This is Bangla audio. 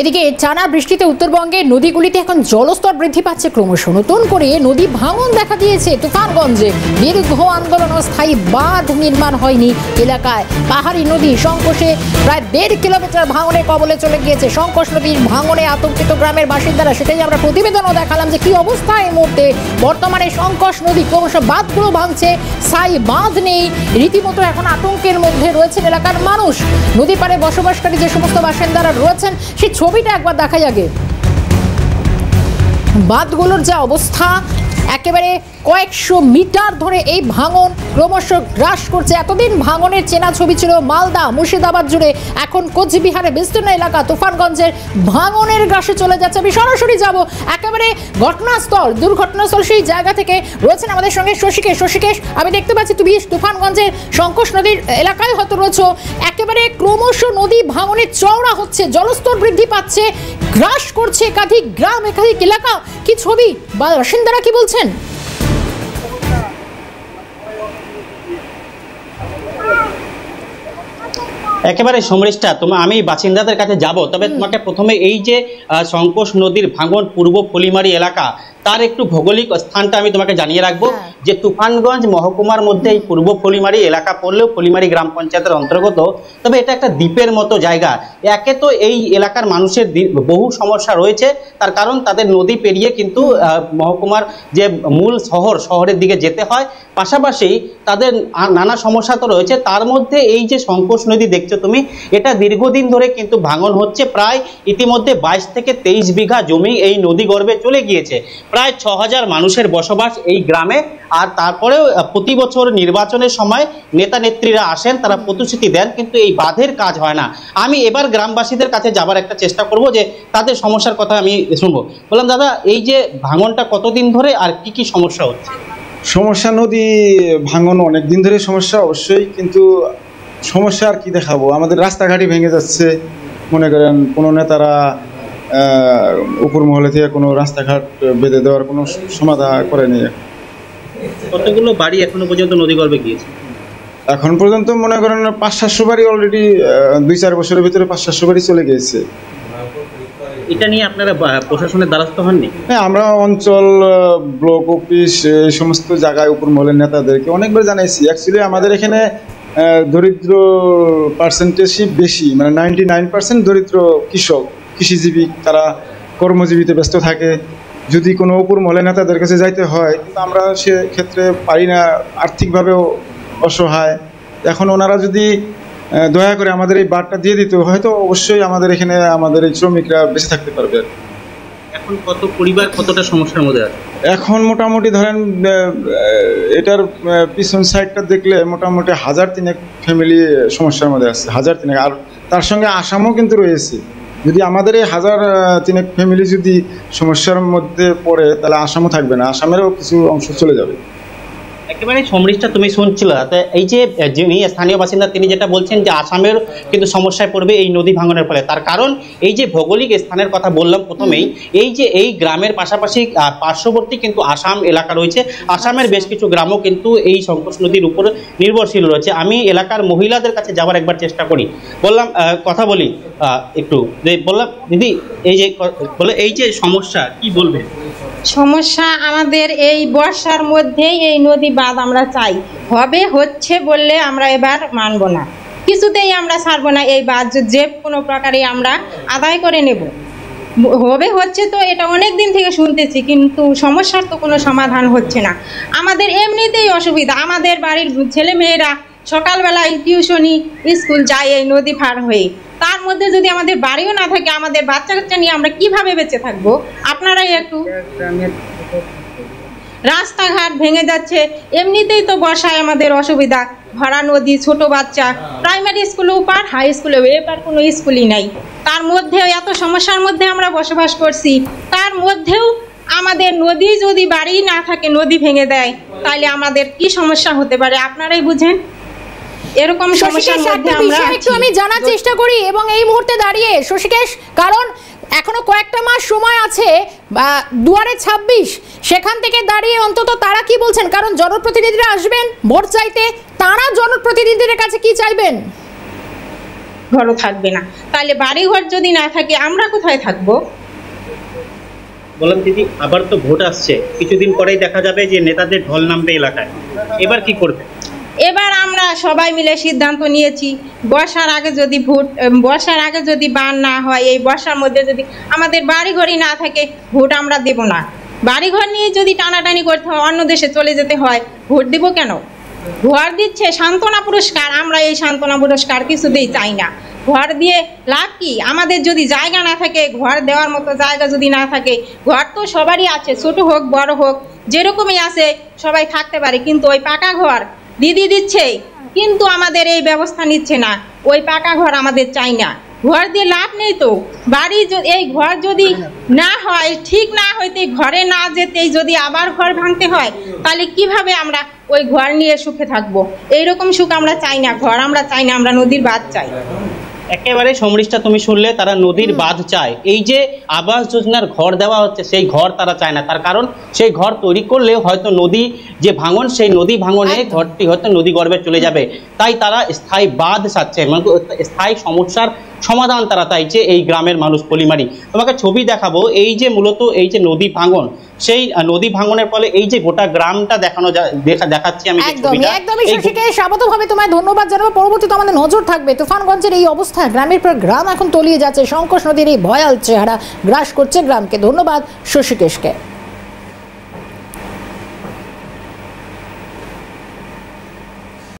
এদিকে টানা বৃষ্টিতে উত্তরবঙ্গে নদীগুলিতে এখন জলস্তর বৃদ্ধি পাচ্ছে ক্রমশ। নতুন করে নদী ভাঙন দেখা দিয়েছে তুফানগঞ্জে। দীর্ঘ আন্দোলন ও স্থায়ী বাঁধ নির্মাণ হয়নি এলাকায়। পাহাড়ি নদী সংকোষে প্রায় 1.5 কিলোমিটার ভাঙনের কবলে চলে গিয়েছে। সংকোষ নদীর ভাঙনে আতঙ্কিত গ্রামের বাসিন্দারা। সেটাই আমরা প্রতিবেদনও দেখালাম যে কি অবস্থা এই মুহূর্তে। বর্তমানে সংকোষ নদী ক্রমশ বাঁধগুলো ভাঙছে, স্থায়ী বাঁধ নেই। রীতিমতো এখন আতঙ্কের মধ্যে রয়েছেন এলাকার মানুষ। নদী পাড়ে বসবাসকারী যে সমস্ত বাসিন্দারা রয়েছেন সেই ছবিটা একবার দেখাই আগে। বাঁধগুলোর যা অবস্থা, একেবারে কয়েকশো মিটার ধরে এই ভাঙন ক্রমশ গ্রাস করছে। এতদিন ভাঙনের চেনা ছবি ছিল মালদা মুর্শিদাবাদ জুড়ে, এখন কোচবিহারে বিস্তীর্ণ এলাকা তুফানগঞ্জের ভাঙনের গ্রাসে চলে যাচ্ছে। আমি সরাসরি যাব একেবারে ঘটনাস্থল, দুর্ঘটনাস্থল সেই জায়গা থেকে। রয়েছেন আমাদের সঙ্গে শশীকেশ। আমি দেখতে পাচ্ছি তুমি তুফানগঞ্জের সংকোষ নদীর এলাকায় হয়তো রয়েছো। একেবারে ক্রমশ নদী ভাঙনের চওড়া হচ্ছে, জলস্তর বৃদ্ধি পাচ্ছে, গ্রাস করছে একাধিক গ্রাম, একাধিক এলাকা। কি ছবি, বাসিন্দারা কি বলছেন? একেবারে সমৃষ্ঠা, আমি বাসিন্দাদের কাছে যাব, তবে তোমাকে প্রথমে এই যে সংকোষ নদীর ভাঙন পূর্ব ফলিমারি এলাকা, তার একটু ভৌগোলিক স্থানটা আমি তোমাকে জানিয়ে রাখবো যে তুফানগঞ্জ মহকুমার মধ্যে এই পূর্ব ফলিমারি এলাকা পড়লেও ফলিমারি গ্রাম পঞ্চায়েতের অন্তর্গত, তবে এটা একটা দ্বীপের মতো জায়গা। একে তো এই এলাকার মানুষের বহু সমস্যা রয়েছে, তার কারণ তাদের নদী পেরিয়ে কিন্তু মহকুমার যে মূল শহরের দিকে যেতে হয়, পাশাপাশি তাদের নানা সমস্যা তো রয়েছে। তার মধ্যে এই যে সংকোষ নদী দেখছো তুমি, এটা দীর্ঘদিন ধরে কিন্তু ভাঙন হচ্ছে। প্রায় ইতিমধ্যে 22 থেকে 23 বিঘা জমি এই নদী গর্ভে চলে গিয়েছে। প্রায় 6000 মানুষের বসবাস এই গ্রামে। আর তারপরেও প্রতি বছর নির্বাচনের সময় নেতা নেত্রীরা আসেন, তারা প্রতিশ্রুতি দেন, কিন্তু এই বাঁধের কাজ হয় না। আমি এবার গ্রামবাসীদের কাছে যাবার একটা চেষ্টা করব যে তাদের সমস্যার কথা আমি শুনবো। বললাম দাদা, এই যে ভাঙনটা কতদিন ধরে আর কি কি সমস্যা হচ্ছে? সমস্যা, নদী ভাঙন অনেক দিন ধরে সমস্যা অবশ্যই, কিন্তু সমস্যা আর কি দেখাবো, আমাদের রাস্তাঘাটই ভেঙে যাচ্ছে। মনে করেন কোনো নেতারা উপর মহলে থেকে কোনো রাস্তাঘাট বেঁধে দেওয়ার কোনো সমাধান করেনি। কতগুলো বাড়ি এখনো পর্যন্ত নদীগর্ভে গিয়েছে? এখন পর্যন্ত মনে করেন 500-700 বাড়ি অলরেডি 2-4 বছরের ভিতরে 500-700 বাড়ি চলে গিয়েছে। এটা নিয়ে আপনারা প্রশাসনের দ্বারস্থ হননি? হ্যাঁ, আমরা অঞ্চল, ব্লক অফিস, এই সমস্ত জায়গায় উপর মহলের নেতাদেরকে অনেকবার জানাইছি। অ্যাকচুয়ালি আমাদের এখানে দরিদ্র পার্সেন্টেজই বেশি, মানে 99% দরিদ্র কৃষক, কৃষিজীবী, তারা কর্মজীবিতে ব্যস্ত থাকে। যদি কোনো উপর মহলের নেতাদের কাছে যাইতে হয়, কিন্তু আমরা সে ক্ষেত্রে পারি না, আর্থিকভাবেও অসহায়। এখন ওনারা যদি দয়া করে আমাদের এই বারটা দিয়ে দিত, হয়তো অবশ্যই আমাদের এখানে আমাদের এই শ্রমিকরা বেঁচে থাকতে পারবে। এখন কত পরিবার কতটা সমস্যার মধ্যে আছে? এখন মোটামুটি ধরেন এটার পিছন সাইডটা দেখলে মোটামুটি 1003 ফ্যামিলি সমস্যার মধ্যে আছে, 1003। আর তার সঙ্গে আসামও কিন্তু রয়েছে। যদি আমাদের এই 1003 ফ্যামিলি যদি সমস্যার মধ্যে পড়ে, তাহলে আসামও থাকবে না, আসামেরও কিছু অংশ চলে যাবে। একেবারে সমৃষ্ঠা, তুমি শুনছিল এই যে যিনি স্থানীয় বাসিন্দা তিনি যেটা বলছেন যে আসামের কিন্তু সমস্যায় পড়বে এই নদী ভাঙনের ফলে। তার কারণ এই যে ভৌগোলিক স্থানের কথা বললাম প্রথমেই, এই যে এই গ্রামের পাশাপাশি পার্শ্ববর্তী কিন্তু আসাম এলাকা রয়েছে। আসামের বেশ কিছু গ্রামও কিন্তু এই সংকোষ নদীর উপর নির্ভরশীল রয়েছে। আমি এলাকার মহিলাদের কাছে যাওয়ার একবার চেষ্টা করি, বললাম কথা বলি একটু। বললাম দিদি, এই যে সমস্যা কি বলবেন? সমস্যা আমাদের এই বর্ষার মধ্যেই এই নদী বাঁধ আমরা চাই, হচ্ছে বললে আমরা এবার মানব না, কিছুতেই আমরা ছাড়বো না। এই বাঁধ যে কোনো প্রকারে আমরা আদায় করে নেব। হচ্ছে তো এটা অনেক দিন থেকে শুনতেছি, কিন্তু সমস্যার তো কোনো সমাধান হচ্ছে না। আমাদের এমনিতেই অসুবিধা, আমাদের বাড়ির ছেলে মেয়েরা সকালবেলায় টিউশনি স্কুল যায় এই নদী পার হয়ে। তার মধ্যে যদি আমাদের বাড়িও না থাকে, আমাদের বাচ্চা কাচ্চা নিয়ে আমরা কিভাবে বেঁচে থাকবো? আপনারাই একটু। রাস্তাঘাট ভেঙে যাচ্ছে, এমনিতেই তো বর্ষায় আমাদের অসুবিধা, ভরা নদী, ছোট বাচ্চা, প্রাইমারি স্কুলেও পার, হাই স্কুলেও এপার কোনো স্কুলই নাই। তার মধ্যেও এত সমস্যার মধ্যে আমরা বসবাস করছি, তার মধ্যেও আমাদের নদী যদি বাড়ি না থাকে, নদী ভেঙে দেয়, তাহলে আমাদের কি সমস্যা হতে পারে আপনারাই বুঝেন। এরকম সমস্যার মধ্যে আমরা একটু আমি জানার চেষ্টা করি এবং এই মুহূর্তে দাঁড়িয়ে শশীকেশ, কারণ এখনো কয়েকটা মাস সময় আছে, দুয়ারে 26, সেখান থেকে দাঁড়িয়ে অন্তত তারা কি বলছেন? কারণ জনপ্রতিনিধিরা আসবেন ভোট চাইতে, তারা জনপ্রতিনিধিদের কাছে কি চাইবেন? ঘরও থাকবে না। তাহলে বাড়িঘর যদি না থাকে আমরা কোথায় থাকবো? বললাম দিদি, আবার তো ভোট আসছে, কিছুদিন পরেই দেখা যাবে যে নেতাদের ঢল নামবে এলাকায়, এবার কি করবে? এবার আমরা সবাই মিলে সিদ্ধান্ত নিয়েছি, বর্ষার আগে যদি বান না হয়, এই বর্ষার মধ্যে যদি আমাদের বাড়িঘরই না থাকে, ভোট আমরা দেব না। বাড়িঘর নিয়ে যদি টানাটানি করতে হয়, অন্য দেশে চলে যেতে হয়, ভোট দেব কেন? ঘর দিচ্ছে সান্ত্বনা পুরস্কার, আমরা এই সান্ত্বনা পুরস্কার কিছুতেই চাই না। ঘর দিয়ে লাভ কি? আমাদের যদি জায়গা না থাকে, ঘর দেওয়ার মতো জায়গা যদি না থাকে, ঘর তো সবারই আছে, ছোট হোক বড় হোক যেরকমই আছে সবাই থাকতে পারে, কিন্তু ওই পাকা ঘর দিদি দিচ্ছে, কিন্তু আমাদের এই ব্যবস্থা নিচ্ছে না। ওই পাকা ঘর আমাদের চাই না। ঘর দিয়ে লাভ নেই তো, এই ঘর যদি না হয়, ঠিক না হইতে, ঘরে না যেতেই যদি আবার ঘর ভাঙতে হয়, তাহলে কিভাবে আমরা ওই ঘর নিয়ে সুখে থাকবো? এইরকম সুখ আমরা চাই না, ঘর আমরা চাই না, আমরা নদীর বাঁধ চাই। একেবারে সমৃষ্ঠা, তুমি শুনলে, তারা নদীর বাঁধ চায়। এই যে আবাস যোজনার ঘর দেওয়া হচ্ছে, সেই ঘর তারা চায় না। তার কারণ সেই ঘর তৈরি করলে হয়তো নদী যে ভাঙন, সেই নদী ভাঙনে ঘরটি হয়তো নদী গর্ভে চলে যাবে। তাই তারা স্থায়ী বাঁধ চাচ্ছে, মানে স্থায়ী সমস্যার সমাধান তারা চাইছে এই গ্রামের মানুষ পলিমারি। তোমাকে ছবি দেখাবো, এই যে মূলত এই যে নদী ভাঙন, সেই নদী ভাঙনের ফলে এই যে গোটা গ্রামটা দেখাচ্ছি আমি। একদমই শশীকেশ, আপাতভাবে তোমায় ধন্যবাদ জানাবো। পরবর্তীতে আমাদের নজর থাকবে তুফানগঞ্জের এই অবস্থা, গ্রামের পর গ্রাম এখন তলিয়ে যাচ্ছে, সংকোষ নদীর এই ভয়াল চেহারা গ্রাস করছে গ্রামকে। ধন্যবাদ শশীকেশকে।